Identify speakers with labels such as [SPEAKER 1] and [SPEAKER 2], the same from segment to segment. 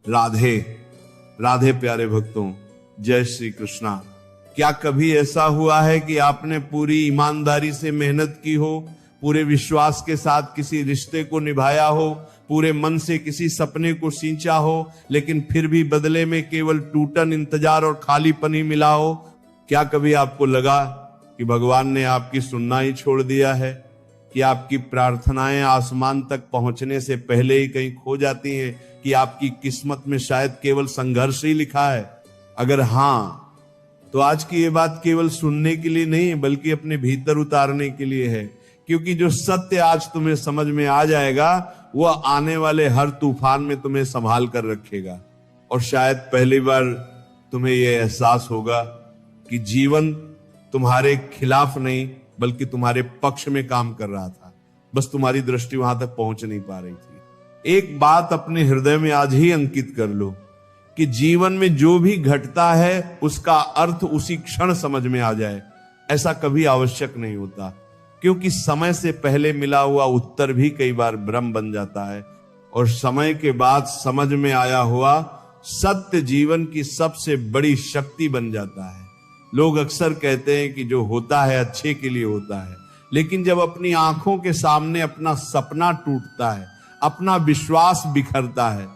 [SPEAKER 1] राधे राधे प्यारे भक्तों, जय श्री कृष्णा। क्या कभी ऐसा हुआ है कि आपने पूरी ईमानदारी से मेहनत की हो, पूरे विश्वास के साथ किसी रिश्ते को निभाया हो, पूरे मन से किसी सपने को सींचा हो, लेकिन फिर भी बदले में केवल टूटन, इंतजार और खालीपन ही मिला हो? क्या कभी आपको लगा कि भगवान ने आपकी सुनना ही छोड़ दिया है, कि आपकी प्रार्थनाएं आसमान तक पहुंचने से पहले ही कहीं खो जाती हैं, कि आपकी किस्मत में शायद केवल संघर्ष ही लिखा है? अगर हाँ, तो आज की ये बात केवल सुनने के लिए नहीं बल्कि अपने भीतर उतारने के लिए है, क्योंकि जो सत्य आज तुम्हें समझ में आ जाएगा वो आने वाले हर तूफान में तुम्हें संभाल कर रखेगा। और शायद पहली बार तुम्हें यह एहसास होगा कि जीवन तुम्हारे खिलाफ नहीं बल्कि तुम्हारे पक्ष में काम कर रहा था, बस तुम्हारी दृष्टि वहां तक पहुंच नहीं पा रही थी। एक बात अपने हृदय में आज ही अंकित कर लो कि जीवन में जो भी घटता है उसका अर्थ उसी क्षण समझ में आ जाए, ऐसा कभी आवश्यक नहीं होता, क्योंकि समय से पहले मिला हुआ उत्तर भी कई बार भ्रम बन जाता है और समय के बाद समझ में आया हुआ सत्य जीवन की सबसे बड़ी शक्ति बन जाता है। लोग अक्सर कहते हैं कि जो होता है अच्छे के लिए होता है, लेकिन जब अपनी आंखों के सामने अपना सपना टूटता है, अपना विश्वास बिखरता है,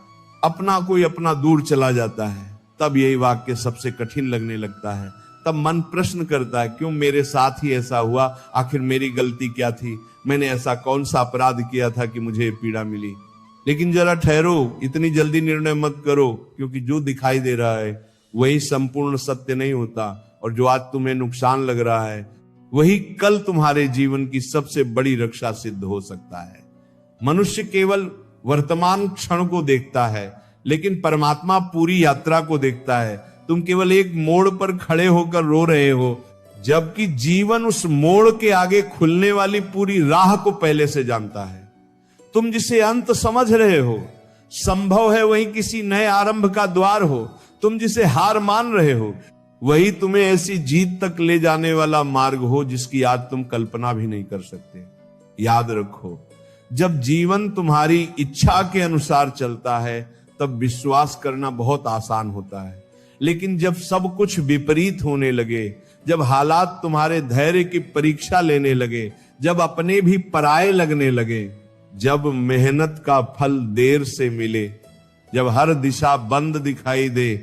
[SPEAKER 1] अपना दूर चला जाता है, तब यही वाक्य सबसे कठिन लगने लगता है। तब मन प्रश्न करता है, क्यों मेरे साथ ही ऐसा हुआ? आखिर मेरी गलती क्या थी? मैंने ऐसा कौन सा अपराध किया था कि मुझे पीड़ा मिली? लेकिन जरा ठहरो, इतनी जल्दी निर्णय मत करो, क्योंकि जो दिखाई दे रहा है वही संपूर्ण सत्य नहीं होता, और जो आज तुम्हें नुकसान लग रहा है वही कल तुम्हारे जीवन की सबसे बड़ी रक्षा सिद्ध हो सकता है। मनुष्य केवल वर्तमान क्षण को देखता है, लेकिन परमात्मा पूरी यात्रा को देखता है। तुम केवल एक मोड़ पर खड़े होकर रो रहे हो, जबकि जीवन उस मोड़ के आगे खुलने वाली पूरी राह को पहले से जानता है। तुम जिसे अंत समझ रहे हो, संभव है वही किसी नए आरंभ का द्वार हो। तुम जिसे हार मान रहे हो, वही तुम्हें ऐसी जीत तक ले जाने वाला मार्ग हो जिसकी आज तुम कल्पना भी नहीं कर सकते। याद रखो, जब जीवन तुम्हारी इच्छा के अनुसार चलता है तब विश्वास करना बहुत आसान होता है, लेकिन जब सब कुछ विपरीत होने लगे, जब हालात तुम्हारे धैर्य की परीक्षा लेने लगे, जब अपने भी पराये लगने लगे, जब मेहनत का फल देर से मिले, जब हर दिशा बंद दिखाई दे,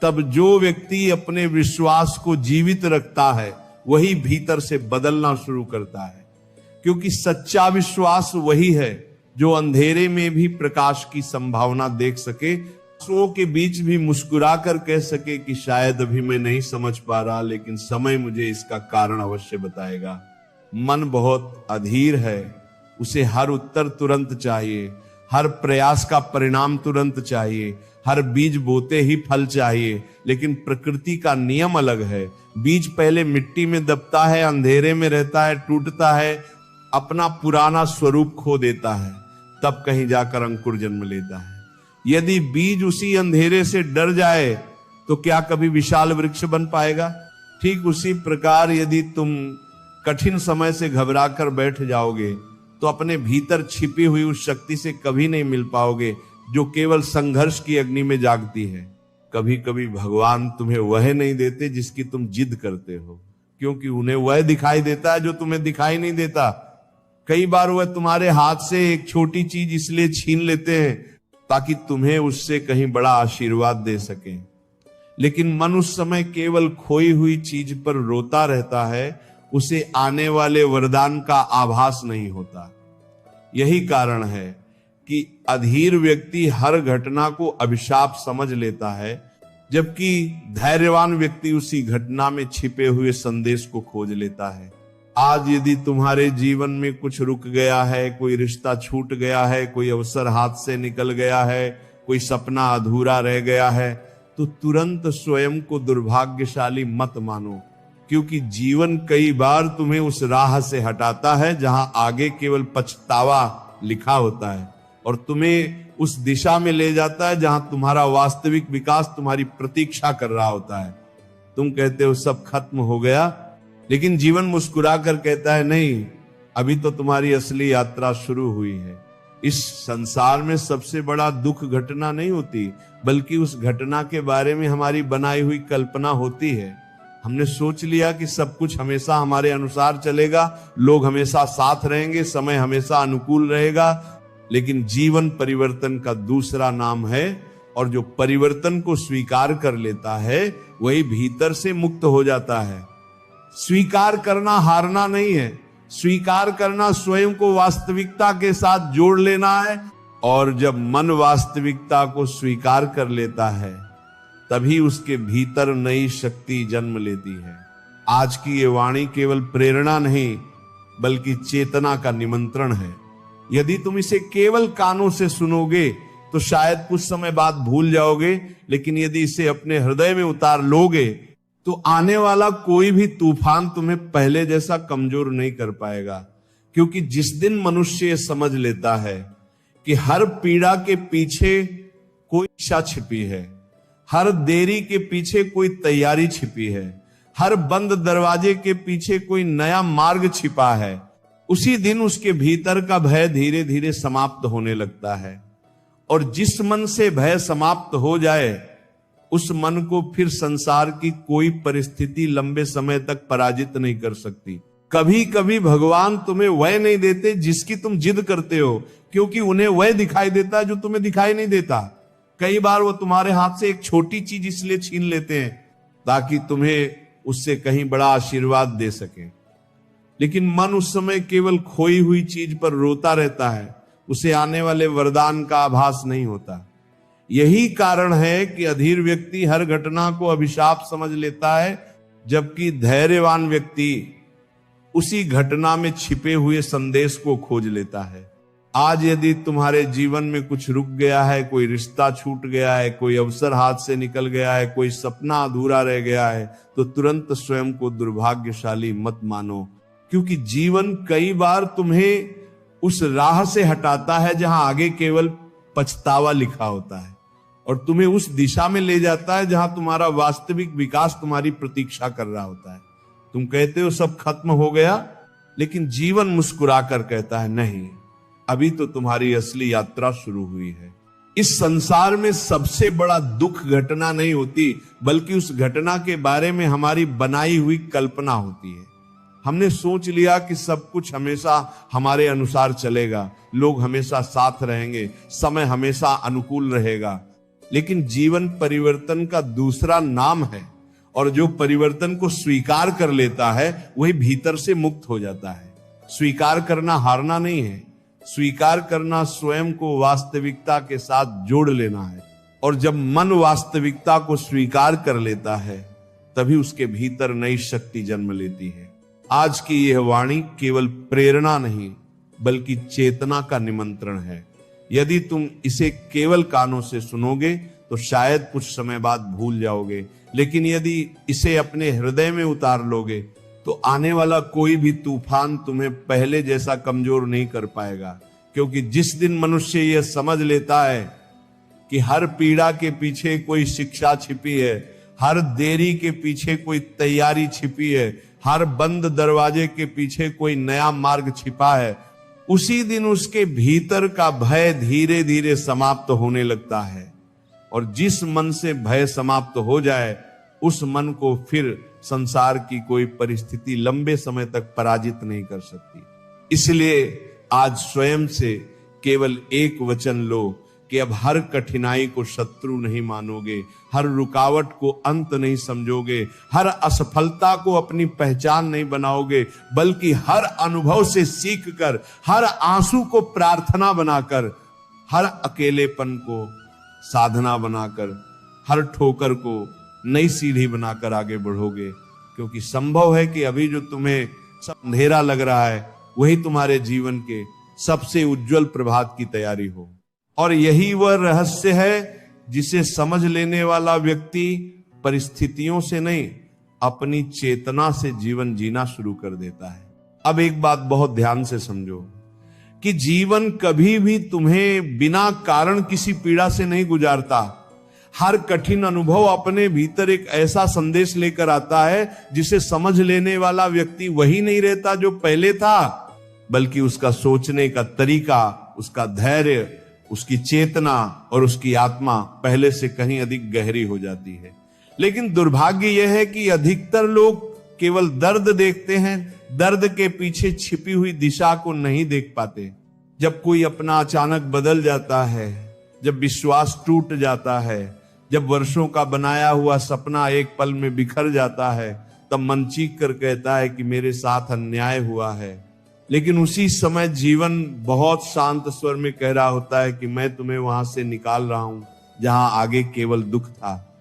[SPEAKER 1] तब जो व्यक्ति अपने विश्वास को जीवित रखता है वही भीतर से बदलना शुरू करता है, क्योंकि सच्चा विश्वास वही है जो अंधेरे में भी प्रकाश की संभावना देख सके, आंसुओं के बीच भी मुस्कुरा कर कह सके कि शायद अभी मैं नहीं समझ पा रहा, लेकिन समय मुझे इसका कारण अवश्य बताएगा। मन बहुत अधीर है, उसे हर उत्तर तुरंत चाहिए, हर प्रयास का परिणाम तुरंत चाहिए, हर बीज बोते ही फल चाहिए। लेकिन प्रकृति का नियम अलग है। बीज पहले मिट्टी में दबता है, अंधेरे में रहता है, टूटता है, अपना पुराना स्वरूप खो देता है, तब कहीं जाकर अंकुर जन्म लेता है। यदि बीज उसी अंधेरे से डर जाए तो क्या कभी विशाल वृक्ष बन पाएगा? ठीक उसी प्रकार यदि तुम कठिन समय से घबराकर बैठ जाओगे तो अपने भीतर छिपी हुई उस शक्ति से कभी नहीं मिल पाओगे जो केवल संघर्ष की अग्नि में जागती है। कभी कभी भगवान तुम्हें वह नहीं देते जिसकी तुम जिद करते हो, क्योंकि उन्हें वह दिखाई देता है जो तुम्हें दिखाई नहीं देता। कई बार वह तुम्हारे हाथ से एक छोटी चीज इसलिए छीन लेते हैं ताकि तुम्हें उससे कहीं बड़ा आशीर्वाद दे सके, लेकिन मन उस समय केवल खोई हुई चीज पर रोता रहता है, उसे आने वाले वरदान का आभास नहीं होता। यही कारण है कि अधीर व्यक्ति हर घटना को अभिशाप समझ लेता है, जबकि धैर्यवान व्यक्ति उसी घटना में छिपे हुए संदेश को खोज लेता है। आज यदि तुम्हारे जीवन में कुछ रुक गया है, कोई रिश्ता छूट गया है, कोई अवसर हाथ से निकल गया है, कोई सपना अधूरा रह गया है, तो तुरंत स्वयं को दुर्भाग्यशाली मत मानो, क्योंकि जीवन कई बार तुम्हें उस राह से हटाता है जहां आगे केवल पछतावा लिखा होता है, और तुम्हें उस दिशा में ले जाता है जहां तुम्हारा वास्तविक विकास तुम्हारी प्रतीक्षा कर रहा होता है। तुम कहते हो सब खत्म हो गया, लेकिन जीवन मुस्कुरा कर कहता है नहीं, अभी तो तुम्हारी असली यात्रा शुरू हुई है। इस संसार में सबसे बड़ा दुख घटना नहीं होती, बल्कि उस घटना के बारे में हमारी बनाई हुई कल्पना होती है। हमने सोच लिया कि सब कुछ हमेशा हमारे अनुसार चलेगा, लोग हमेशा साथ रहेंगे, समय हमेशा अनुकूल रहेगा। लेकिन जीवन परिवर्तन का दूसरा नाम है, और जो परिवर्तन को स्वीकार कर लेता है वही भीतर से मुक्त हो जाता है। स्वीकार करना हारना नहीं है, स्वीकार करना स्वयं को वास्तविकता के साथ जोड़ लेना है। और जब मन वास्तविकता को स्वीकार कर लेता है तभी उसके भीतर नई शक्ति जन्म लेती है। आज की ये वाणी केवल प्रेरणा नहीं बल्कि चेतना का निमंत्रण है। यदि तुम इसे केवल कानों से सुनोगे तो शायद कुछ समय बाद भूल जाओगे, लेकिन यदि इसे अपने हृदय में उतार लोगे तो आने वाला कोई भी तूफान तुम्हें पहले जैसा कमजोर नहीं कर पाएगा। क्योंकि जिस दिन मनुष्य ये समझ लेता है कि हर पीड़ा के पीछे कोई इच्छा छिपी है, हर देरी के पीछे कोई तैयारी छिपी है, हर बंद दरवाजे के पीछे कोई नया मार्ग छिपा है, उसी दिन उसके भीतर का भय धीरे धीरे समाप्त होने लगता है। और जिस मन से भय समाप्त हो जाए उस मन को फिर संसार की कोई परिस्थिति लंबे समय तक पराजित नहीं कर सकती। कभी कभी भगवान तुम्हें वह नहीं देते जिसकी तुम जिद करते हो, क्योंकि उन्हें वह दिखाई देता है जो तुम्हें दिखाई नहीं देता। कई बार वो तुम्हारे हाथ से एक छोटी चीज इसलिए छीन लेते हैं ताकि तुम्हें उससे कहीं बड़ा आशीर्वाद दे सके। लेकिन मन उस समय केवल खोई हुई चीज पर रोता रहता है, उसे आने वाले वरदान का आभास नहीं होता। यही कारण है कि अधीर व्यक्ति हर घटना को अभिशाप समझ लेता है, जबकि धैर्यवान व्यक्ति उसी घटना में छिपे हुए संदेश को खोज लेता है। आज यदि तुम्हारे जीवन में कुछ रुक गया है, कोई रिश्ता छूट गया है, कोई अवसर हाथ से निकल गया है, कोई सपना अधूरा रह गया है, तो तुरंत स्वयं को दुर्भाग्यशाली मत मानो। क्योंकि जीवन कई बार तुम्हें उस राह से हटाता है जहां आगे केवल पछतावा लिखा होता है, और तुम्हें उस दिशा में ले जाता है जहां तुम्हारा वास्तविक विकास तुम्हारी प्रतीक्षा कर रहा होता है। तुम कहते हो सब खत्म हो गया, लेकिन जीवन मुस्कुराकर कहता है नहीं, अभी तो तुम्हारी असली यात्रा शुरू हुई है। इस संसार में सबसे बड़ा दुख घटना नहीं होती, बल्कि उस घटना के बारे में हमारी बनाई हुई कल्पना होती है। हमने सोच लिया कि सब कुछ हमेशा हमारे अनुसार चलेगा, लोग हमेशा साथ रहेंगे, समय हमेशा अनुकूल रहेगा। लेकिन जीवन परिवर्तन का दूसरा नाम है, और जो परिवर्तन को स्वीकार कर लेता है वही भीतर से मुक्त हो जाता है। स्वीकार करना हारना नहीं है, स्वीकार करना स्वयं को वास्तविकता के साथ जोड़ लेना है। और जब मन वास्तविकता को स्वीकार कर लेता है तभी उसके भीतर नई शक्ति जन्म लेती है। आज की यह वाणी केवल प्रेरणा नहीं बल्कि चेतना का निमंत्रण है। यदि तुम इसे केवल कानों से सुनोगे तो शायद कुछ समय बाद भूल जाओगे, लेकिन यदि इसे अपने हृदय में उतार लोगे तो आने वाला कोई भी तूफान तुम्हें पहले जैसा कमजोर नहीं कर पाएगा। क्योंकि जिस दिन मनुष्य यह समझ लेता है कि हर पीड़ा के पीछे कोई शिक्षा छिपी है, हर देरी के पीछे कोई तैयारी छिपी है, हर बंद दरवाजे के पीछे कोई नया मार्ग छिपा है, उसी दिन उसके भीतर का भय धीरे धीरे समाप्त होने लगता है। और जिस मन से भय समाप्त हो जाए उस मन को फिर संसार की कोई परिस्थिति लंबे समय तक पराजित नहीं कर सकती। इसलिए आज स्वयं से केवल एक वचन लो कि अब हर कठिनाई को शत्रु नहीं मानोगे, हर रुकावट को अंत नहीं समझोगे, हर असफलता को अपनी पहचान नहीं बनाओगे, बल्कि हर अनुभव से सीखकर, हर आंसू को प्रार्थना बनाकर, हर अकेलेपन को साधना बनाकर, हर ठोकर को नई सीढ़ी बनाकर आगे बढ़ोगे। क्योंकि संभव है कि अभी जो तुम्हें सब अंधेरा लग रहा है वही तुम्हारे जीवन के सबसे उज्जवल प्रभात की तैयारी हो। और यही वह रहस्य है जिसे समझ लेने वाला व्यक्ति परिस्थितियों से नहीं अपनी चेतना से जीवन जीना शुरू कर देता है। अब एक बात बहुत ध्यान से समझो कि जीवन कभी भी तुम्हें बिना कारण किसी पीड़ा से नहीं गुजारता। हर कठिन अनुभव अपने भीतर एक ऐसा संदेश लेकर आता है जिसे समझ लेने वाला व्यक्ति वही नहीं रहता जो पहले था, बल्कि उसका सोचने का तरीका उसका धैर्य, उसकी चेतना और उसकी आत्मा पहले से कहीं अधिक गहरी हो जाती है। लेकिन दुर्भाग्य यह है कि अधिकतर लोग केवल दर्द देखते हैं, दर्द के पीछे छिपी हुई दिशा को नहीं देख पाते। जब कोई अपना अचानक बदल जाता है, जब विश्वास टूट जाता है, जब वर्षों का बनाया हुआ सपना एक पल में बिखर जाता है, तब मन चीख कर कहता है कि मेरे साथ अन्याय हुआ है। लेकिन उसी समय जीवन बहुत शांत स्वर में कह रहा होता है कि मैं तुम्हें वहां से निकाल रहा हूं जहां आगे केवल दुख था।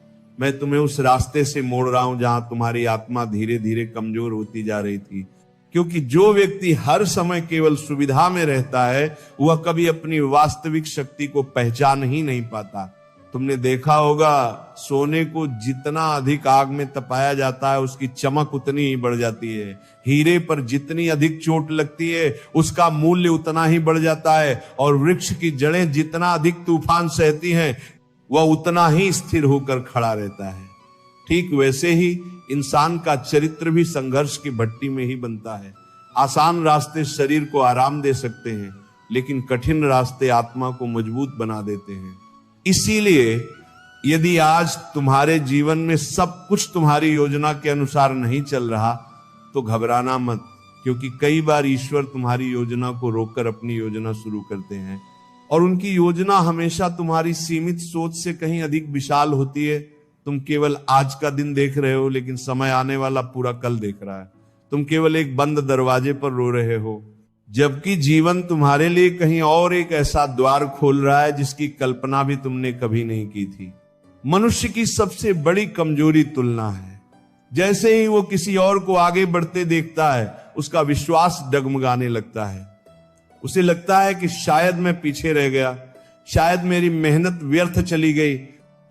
[SPEAKER 1] मैं तुम्हें उस रास्ते से मोड़ रहा हूं जहां तुम्हारी आत्मा धीरे धीरे कमजोर होती जा रही थी। क्योंकि जो व्यक्ति हर समय केवल सुविधा में रहता है, वह कभी अपनी वास्तविक शक्ति को पहचान ही नहीं पाता। तुमने देखा होगा, सोने को जितना अधिक आग में तपाया जाता है, उसकी चमक उतनी ही बढ़ जाती है। हीरे पर जितनी अधिक चोट लगती है, उसका मूल्य उतना ही बढ़ जाता है। और वृक्ष की जड़ें जितना अधिक तूफान सहती हैं, वह उतना ही स्थिर होकर खड़ा रहता है। ठीक वैसे ही इंसान का चरित्र भी संघर्ष की भट्टी में ही बनता है। आसान रास्ते शरीर को आराम दे सकते हैं, लेकिन कठिन रास्ते आत्मा को मजबूत बना देते हैं। इसीलिए यदि आज तुम्हारे जीवन में सब कुछ तुम्हारी योजना के अनुसार नहीं चल रहा, तो घबराना मत, क्योंकि कई बार ईश्वर तुम्हारी योजना को रोककर अपनी योजना शुरू करते हैं। और उनकी योजना हमेशा तुम्हारी सीमित सोच से कहीं अधिक विशाल होती है। तुम केवल आज का दिन देख रहे हो, लेकिन समय आने वाला पूरा कल देख रहा है। तुम केवल एक बंद दरवाजे पर रो रहे हो, जबकि जीवन तुम्हारे लिए कहीं और एक ऐसा द्वार खोल रहा है जिसकी कल्पना भी तुमने कभी नहीं की थी। मनुष्य की सबसे बड़ी कमजोरी तुलना है। जैसे ही वो किसी और को आगे बढ़ते देखता है, उसका विश्वास डगमगाने लगता है। उसे लगता है कि शायद मैं पीछे रह गया, शायद मेरी मेहनत व्यर्थ चली गई,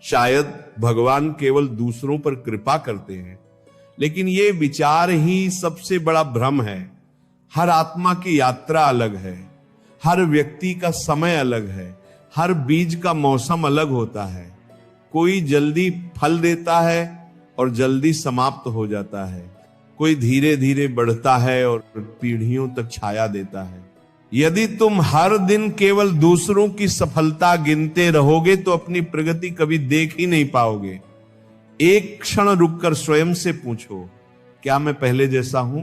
[SPEAKER 1] शायद भगवान केवल दूसरों पर कृपा करते हैं। लेकिन ये विचार ही सबसे बड़ा भ्रम है। हर आत्मा की यात्रा अलग है, हर व्यक्ति का समय अलग है, हर बीज का मौसम अलग होता है। कोई जल्दी फल देता है और जल्दी समाप्त हो जाता है, कोई धीरे धीरे बढ़ता है और पीढ़ियों तक छाया देता है। यदि तुम हर दिन केवल दूसरों की सफलता गिनते रहोगे, तो अपनी प्रगति कभी देख ही नहीं पाओगे। एक क्षण रुककर स्वयं से पूछो, क्या मैं पहले जैसा हूं?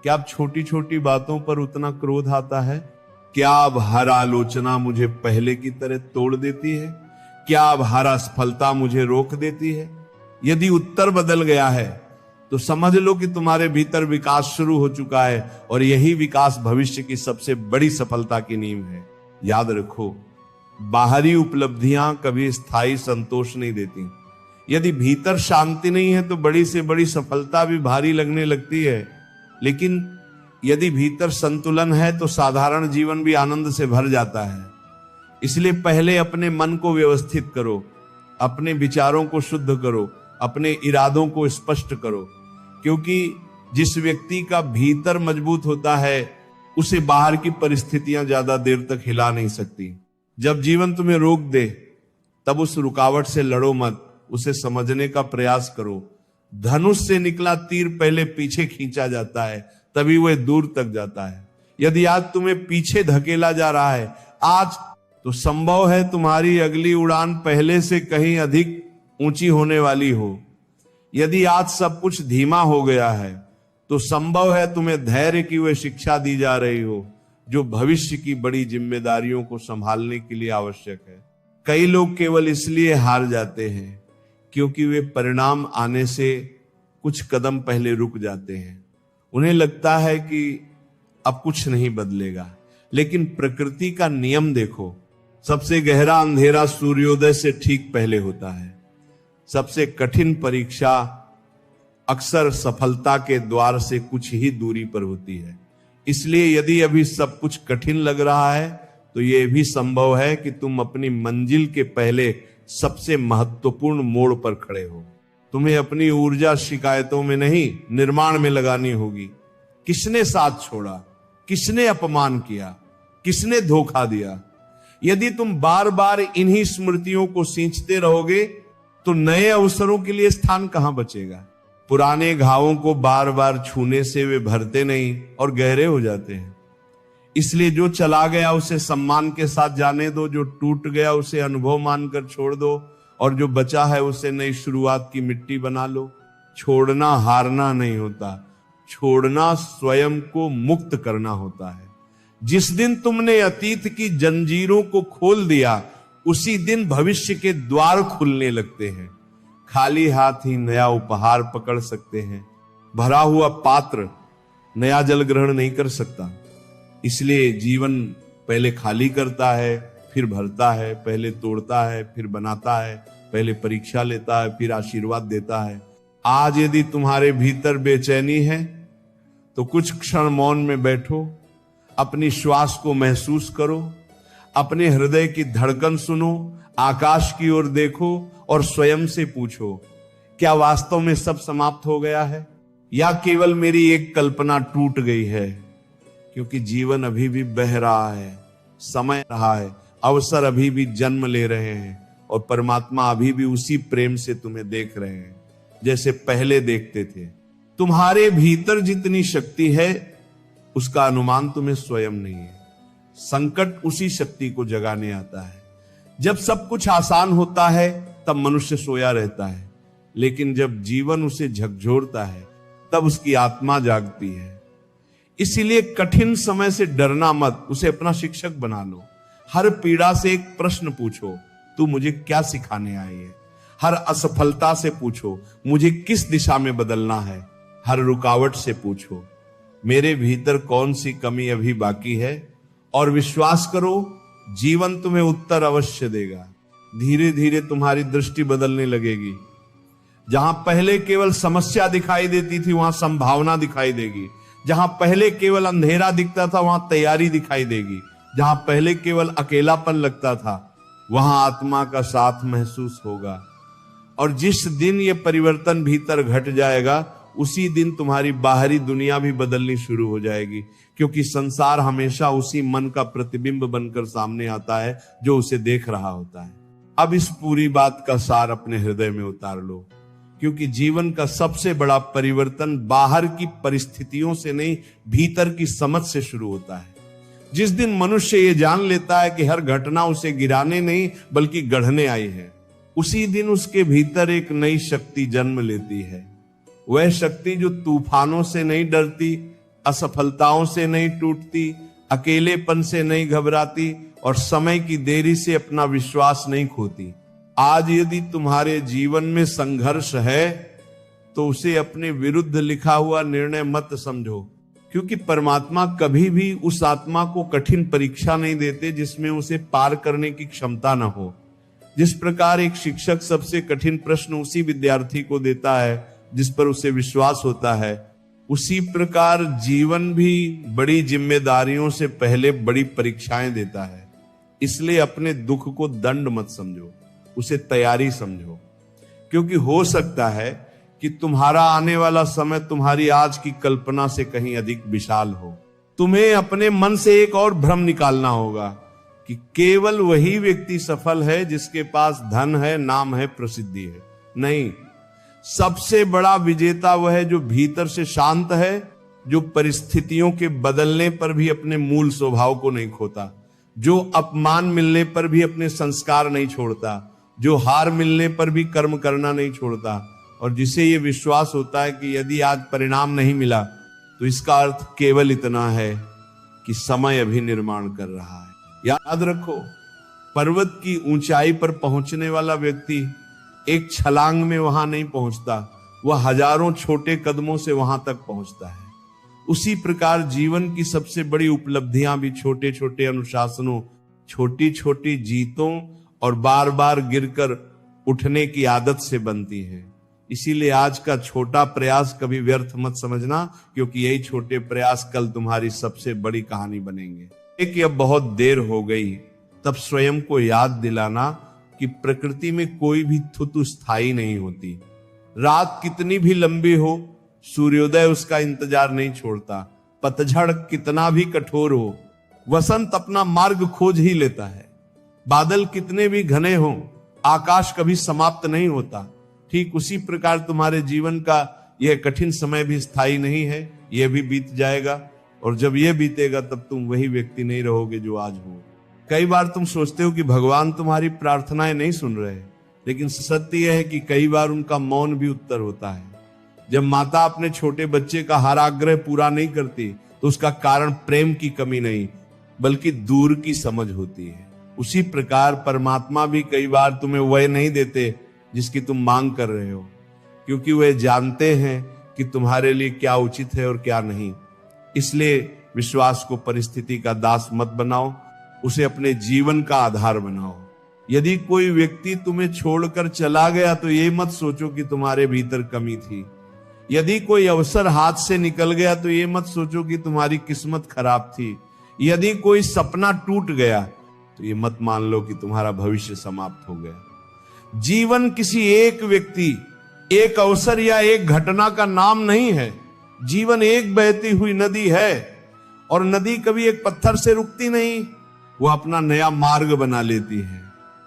[SPEAKER 1] क्या अब छोटी छोटी बातों पर उतना क्रोध आता है? क्या अब हर आलोचना मुझे पहले की तरह तोड़ देती है? क्या अब हर असफलता मुझे रोक देती है? यदि उत्तर बदल गया है, तो समझ लो कि तुम्हारे भीतर विकास शुरू हो चुका है, और यही विकास भविष्य की सबसे बड़ी सफलता की नींव है। याद रखो, बाहरी उपलब्धियां कभी स्थायी संतोष नहीं देती। यदि भीतर शांति नहीं है, तो बड़ी से बड़ी सफलता भी भारी लगने लगती है। लेकिन यदि भीतर संतुलन है, तो साधारण जीवन भी आनंद से भर जाता है। इसलिए पहले अपने मन को व्यवस्थित करो, अपने विचारों को शुद्ध करो, अपने इरादों को स्पष्ट करो। क्योंकि जिस व्यक्ति का भीतर मजबूत होता है, उसे बाहर की परिस्थितियां ज्यादा देर तक हिला नहीं सकती। जब जीवन तुम्हें रोक दे, तब उस रुकावट से लड़ो मत, उसे समझने का प्रयास करो। धनुष से निकला तीर पहले पीछे खींचा जाता है, तभी वह दूर तक जाता है। यदि आज तुम्हें पीछे धकेला जा रहा है आज, तो संभव है तुम्हारी अगली उड़ान पहले से कहीं अधिक ऊंची होने वाली हो। यदि आज सब कुछ धीमा हो गया है, तो संभव है तुम्हें धैर्य की वह शिक्षा दी जा रही हो जो भविष्य की बड़ी जिम्मेदारियों को संभालने के लिए आवश्यक है। कई लोग केवल इसलिए हार जाते हैं क्योंकि वे परिणाम आने से कुछ कदम पहले रुक जाते हैं। उन्हें लगता है कि अब कुछ नहीं बदलेगा। लेकिन प्रकृति का नियम देखो, सबसे गहरा अंधेरा सूर्योदय से ठीक पहले होता है। सबसे कठिन परीक्षा अक्सर सफलता के द्वार से कुछ ही दूरी पर होती है। इसलिए यदि अभी सब कुछ कठिन लग रहा है, तो यह भी संभव है कि तुम अपनी मंजिल के पहले सबसे महत्वपूर्ण मोड़ पर खड़े हो। तुम्हें अपनी ऊर्जा शिकायतों में नहीं, निर्माण में लगानी होगी। किसने साथ छोड़ा, किसने अपमान किया, किसने धोखा दिया? यदि तुम बार बार इन्हीं स्मृतियों को सींचते रहोगे, तो नए अवसरों के लिए स्थान कहां बचेगा? पुराने घावों को बार बार छूने से वे भरते नहीं और गहरे हो जाते हैं। इसलिए जो चला गया उसे सम्मान के साथ जाने दो, जो टूट गया उसे अनुभव मानकर छोड़ दो, और जो बचा है उसे नई शुरुआत की मिट्टी बना लो। छोड़ना हारना नहीं होता, छोड़ना स्वयं को मुक्त करना होता है। जिस दिन तुमने अतीत की जंजीरों को खोल दिया, उसी दिन भविष्य के द्वार खुलने लगते हैं। खाली हाथ ही नया उपहार पकड़ सकते हैं, भरा हुआ पात्र नया जल ग्रहण नहीं कर सकता। इसलिए जीवन पहले खाली करता है, फिर भरता है, पहले तोड़ता है, फिर बनाता है, पहले परीक्षा लेता है, फिर आशीर्वाद देता है। आज यदि तुम्हारे भीतर बेचैनी है तो कुछ क्षण मौन में बैठो, अपनी श्वास को महसूस करो, अपने हृदय की धड़कन सुनो, आकाश की ओर देखो और स्वयं से पूछो, क्या वास्तव में सब समाप्त हो गया है या केवल मेरी एक कल्पना टूट गई है? क्योंकि जीवन अभी भी बह रहा है, समय रहा है, अवसर अभी भी जन्म ले रहे हैं, और परमात्मा अभी भी उसी प्रेम से तुम्हें देख रहे हैं जैसे पहले देखते थे। तुम्हारे भीतर जितनी शक्ति है उसका अनुमान तुम्हें स्वयं नहीं है। संकट उसी शक्ति को जगाने आता है। जब सब कुछ आसान होता है तब मनुष्य सोया रहता है, लेकिन जब जीवन उसे झकझोरता है तब उसकी आत्मा जागती है। इसीलिए कठिन समय से डरना मत, उसे अपना शिक्षक बना लो। हर पीड़ा से एक प्रश्न पूछो, तू मुझे क्या सिखाने आई है? हर असफलता से पूछो, मुझे किस दिशा में बदलना है? हर रुकावट से पूछो, मेरे भीतर कौन सी कमी अभी बाकी है? और विश्वास करो, जीवन तुम्हें उत्तर अवश्य देगा। धीरे धीरे तुम्हारी दृष्टि बदलने लगेगी। जहां पहले केवल समस्या दिखाई देती थी वहां संभावना दिखाई देगी। जहां पहले केवल अंधेरा दिखता था वहां तैयारी दिखाई देगी। जहां पहले केवल अकेलापन लगता था वहां आत्मा का साथ महसूस होगा। और जिस दिन ये परिवर्तन भीतर घट जाएगा उसी दिन तुम्हारी बाहरी दुनिया भी बदलनी शुरू हो जाएगी, क्योंकि संसार हमेशा उसी मन का प्रतिबिंब बनकर सामने आता है जो उसे देख रहा होता है। अब इस पूरी बात का सार अपने हृदय में उतार लो, क्योंकि जीवन का सबसे बड़ा परिवर्तन बाहर की परिस्थितियों से नहीं, भीतर की समझ से शुरू होता है। जिस दिन मनुष्य ये जान लेता है कि हर घटना उसे गिराने नहीं बल्कि गढ़ने आई है, उसी दिन उसके भीतर एक नई शक्ति जन्म लेती है। वह शक्ति जो तूफानों से नहीं डरती, असफलताओं से नहीं टूटती, अकेलेपन से नहीं घबराती और समय की देरी से अपना विश्वास नहीं खोती। आज यदि तुम्हारे जीवन में संघर्ष है तो उसे अपने विरुद्ध लिखा हुआ निर्णय मत समझो, क्योंकि परमात्मा कभी भी उस आत्मा को कठिन परीक्षा नहीं देते जिसमें उसे पार करने की क्षमता न हो। जिस प्रकार एक शिक्षक सबसे कठिन प्रश्न उसी विद्यार्थी को देता है जिस पर उसे विश्वास होता है, उसी प्रकार जीवन भी बड़ी जिम्मेदारियों से पहले बड़ी परीक्षाएं देता है। इसलिए अपने दुख को दंड मत समझो, उसे तैयारी समझो, क्योंकि हो सकता है कि तुम्हारा आने वाला समय तुम्हारी आज की कल्पना से कहीं अधिक विशाल हो। तुम्हें अपने मन से एक और भ्रम निकालना होगा कि केवल वही व्यक्ति सफल है जिसके पास धन है, नाम है, प्रसिद्धि है। नहीं, सबसे बड़ा विजेता वह है जो भीतर से शांत है, जो परिस्थितियों के बदलने पर भी अपने मूल स्वभाव को नहीं खोता, जो अपमान मिलने पर भी अपने संस्कार नहीं छोड़ता, जो हार मिलने पर भी कर्म करना नहीं छोड़ता, और जिसे ये विश्वास होता है कि यदि आज परिणाम नहीं मिला तो इसका अर्थ केवल इतना है कि समय अभी निर्माण कर रहा है। याद रखो, पर्वत की ऊंचाई पर पहुंचने वाला व्यक्ति एक छलांग में वहां नहीं पहुंचता, वह हजारों छोटे कदमों से वहां तक पहुंचता है। उसी प्रकार जीवन की सबसे बड़ी उपलब्धियां भी छोटे छोटे अनुशासनों, छोटी छोटी जीतों और बार बार गिरकर उठने की आदत से बनती है। इसीलिए आज का छोटा प्रयास कभी व्यर्थ मत समझना, क्योंकि यही छोटे प्रयास कल तुम्हारी सबसे बड़ी कहानी बनेंगे। कि अब बहुत देर हो गई, तब स्वयं को याद दिलाना कि प्रकृति में कोई भी थुतु स्थायी नहीं होती। रात कितनी भी लंबी हो, सूर्योदय उसका इंतजार नहीं छोड़ता। पतझड़ कितना भी कठोर हो, वसंत अपना मार्ग खोज ही लेता है। बादल कितने भी घने हो, आकाश कभी समाप्त नहीं होता। ठीक उसी प्रकार तुम्हारे जीवन का यह कठिन समय भी स्थायी नहीं है, यह भी बीत जाएगा और जब ये बीतेगा तब तुम वही व्यक्ति नहीं रहोगे जो आज हो। कई बार तुम सोचते हो कि भगवान तुम्हारी प्रार्थनाएं नहीं सुन रहे, लेकिन सत्य यह है कि कई बार उनका मौन भी उत्तर होता है। जब माता अपने छोटे बच्चे का हर आग्रह पूरा नहीं करती तो उसका कारण प्रेम की कमी नहीं बल्कि दूर की समझ होती है। उसी प्रकार परमात्मा भी कई बार तुम्हें वह नहीं देते जिसकी तुम मांग कर रहे हो, क्योंकि वे जानते हैं कि तुम्हारे लिए क्या उचित है और क्या नहीं। इसलिए विश्वास को परिस्थिति का दास मत बनाओ, उसे अपने जीवन का आधार बनाओ। यदि कोई व्यक्ति तुम्हें छोड़कर चला गया तो ये मत सोचो कि तुम्हारे भीतर कमी थी। यदि कोई अवसर हाथ से निकल गया तो ये मत सोचो कि तुम्हारी किस्मत खराब थी। यदि कोई सपना टूट गया तो ये मत मान लो कि तुम्हारा भविष्य समाप्त हो गया। जीवन किसी एक व्यक्ति, एक अवसर या एक घटना का नाम नहीं है। जीवन एक बहती हुई नदी है और नदी कभी एक पत्थर से रुकती नहीं, वो अपना नया मार्ग बना लेती है।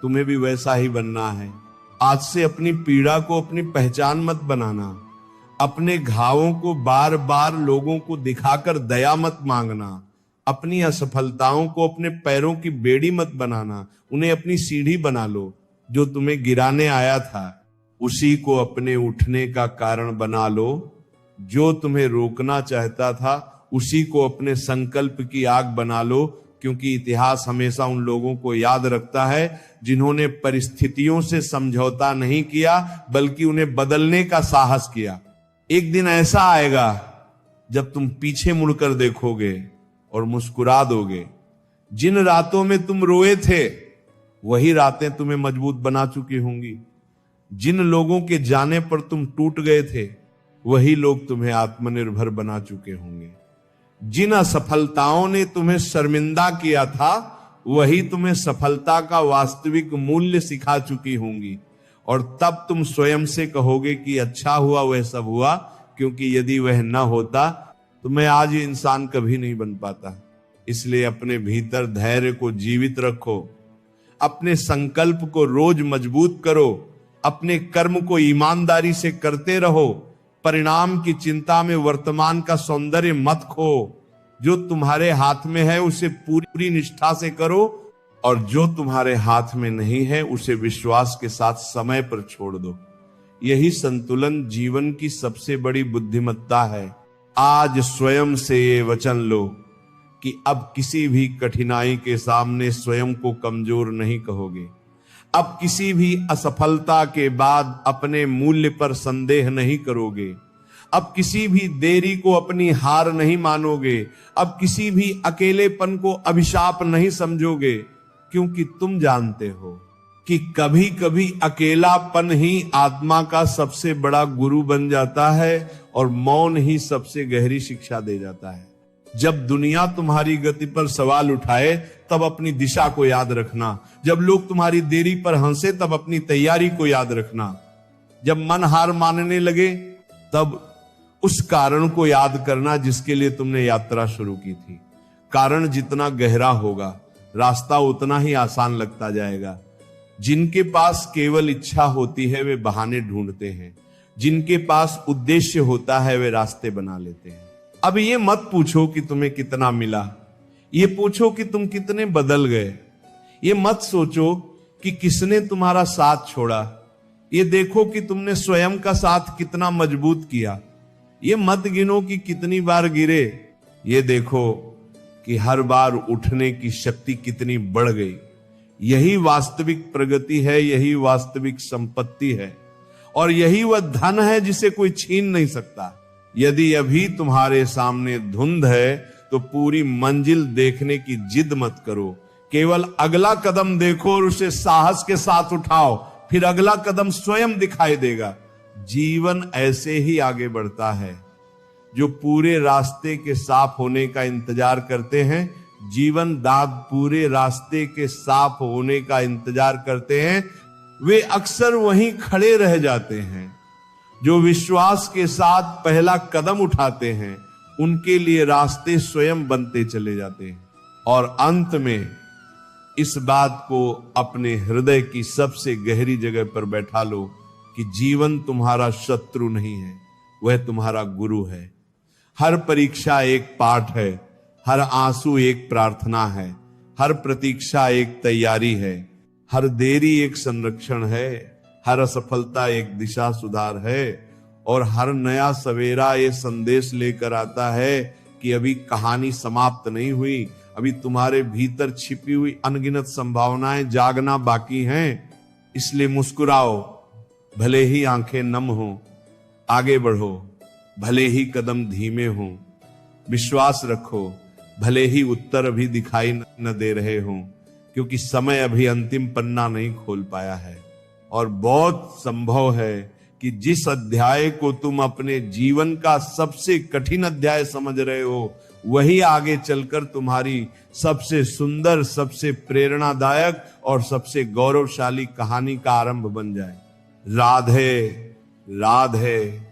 [SPEAKER 1] तुम्हें भी वैसा ही बनना है। आज से अपनी पीड़ा को अपनी पहचान मत बनाना। अपने घावों को बार बार लोगों को दिखाकर दया मत मांगना। अपनी असफलताओं को अपने पैरों की बेड़ी मत बनाना, उन्हें अपनी सीढ़ी बना लो। जो तुम्हें गिराने आया था उसी को अपने उठने का कारण बना लो। जो तुम्हें रोकना चाहता था उसी को अपने संकल्प की आग बना लो, क्योंकि इतिहास हमेशा उन लोगों को याद रखता है जिन्होंने परिस्थितियों से समझौता नहीं किया बल्कि उन्हें बदलने का साहस किया। एक दिन ऐसा आएगा जब तुम पीछे मुड़कर देखोगे और मुस्कुरा दोगे। जिन रातों में तुम रोए थे वही रातें तुम्हें मजबूत बना चुकी होंगी। जिन लोगों के जाने पर तुम टूट गए थे वही लोग तुम्हें आत्मनिर्भर बना चुके होंगे। जिन असफलताओं ने तुम्हें शर्मिंदा किया था वही तुम्हें सफलता का वास्तविक मूल्य सिखा चुकी होंगी। और तब तुम स्वयं से कहोगे कि अच्छा हुआ वह सब हुआ, क्योंकि यदि वह न होता तो मैं आज ये इंसान कभी नहीं बन पाता। इसलिए अपने भीतर धैर्य को जीवित रखो, अपने संकल्प को रोज मजबूत करो, अपने कर्म को ईमानदारी से करते रहो। परिणाम की चिंता में वर्तमान का सौंदर्य मत खो। जो तुम्हारे हाथ में है उसे पूरी निष्ठा से करो, और जो तुम्हारे हाथ में नहीं है उसे विश्वास के साथ समय पर छोड़ दो। यही संतुलन जीवन की सबसे बड़ी बुद्धिमत्ता है। आज स्वयं से ये वचन लो कि अब किसी भी कठिनाई के सामने स्वयं को कमजोर नहीं कहोगे। अब किसी भी असफलता के बाद अपने मूल्य पर संदेह नहीं करोगे। अब किसी भी देरी को अपनी हार नहीं मानोगे। अब किसी भी अकेलेपन को अभिशाप नहीं समझोगे, क्योंकि तुम जानते हो कि कभी कभी अकेलापन ही आत्मा का सबसे बड़ा गुरु बन जाता है और मौन ही सबसे गहरी शिक्षा दे जाता है। जब दुनिया तुम्हारी गति पर सवाल उठाए तब अपनी दिशा को याद रखना। जब लोग तुम्हारी देरी पर हंसे तब अपनी तैयारी को याद रखना। जब मन हार मानने लगे तब उस कारण को याद करना जिसके लिए तुमने यात्रा शुरू की थी। कारण जितना गहरा होगा रास्ता उतना ही आसान लगता जाएगा। जिनके पास केवल इच्छा होती है वे बहाने ढूंढते हैं, जिनके पास उद्देश्य होता है वे रास्ते बना लेते हैं। अब ये मत पूछो कि तुम्हें कितना मिला, ये पूछो कि तुम कितने बदल गए। ये मत सोचो कि किसने तुम्हारा साथ छोड़ा, ये देखो कि तुमने स्वयं का साथ कितना मजबूत किया। ये मत गिनो कि कितनी बार गिरे, ये देखो कि हर बार उठने की शक्ति कितनी बढ़ गई। यही वास्तविक प्रगति है, यही वास्तविक संपत्ति है, और यही वह धन है जिसे कोई छीन नहीं सकता। यदि अभी तुम्हारे सामने धुंध है तो पूरी मंजिल देखने की जिद मत करो। केवल अगला कदम देखो और उसे साहस के साथ उठाओ, फिर अगला कदम स्वयं दिखाई देगा। जीवन ऐसे ही आगे बढ़ता है। जो पूरे रास्ते के साफ होने का इंतजार करते हैं, जीवन दाद पूरे रास्ते के साफ होने का इंतजार करते हैं, वे अक्सर वहीं खड़े रह जाते हैं। जो विश्वास के साथ पहला कदम उठाते हैं उनके लिए रास्ते स्वयं बनते चले जाते हैं। और अंत में इस बात को अपने हृदय की सबसे गहरी जगह पर बैठा लो कि जीवन तुम्हारा शत्रु नहीं है, वह तुम्हारा गुरु है। हर परीक्षा एक पाठ है, हर आंसू एक प्रार्थना है, हर प्रतीक्षा एक तैयारी है, हर देरी एक संरक्षण है, हर असफलता एक दिशा सुधार है और हर नया सवेरा ये संदेश लेकर आता है कि अभी कहानी समाप्त नहीं हुई, अभी तुम्हारे भीतर छिपी हुई अनगिनत संभावनाएं जागना बाकी हैं। इसलिए मुस्कुराओ, भले ही आंखें नम हो, आगे बढ़ो, भले ही कदम धीमे हो, विश्वास रखो, भले ही उत्तर अभी दिखाई न दे रहे हों, क्योंकि समय अभी अंतिम पन्ना नहीं खोल पाया है। और बहुत संभव है कि जिस अध्याय को तुम अपने जीवन का सबसे कठिन अध्याय समझ रहे हो, वही आगे चलकर तुम्हारी सबसे सुंदर, सबसे प्रेरणादायक और सबसे गौरवशाली कहानी का आरंभ बन जाए। राधे राधे।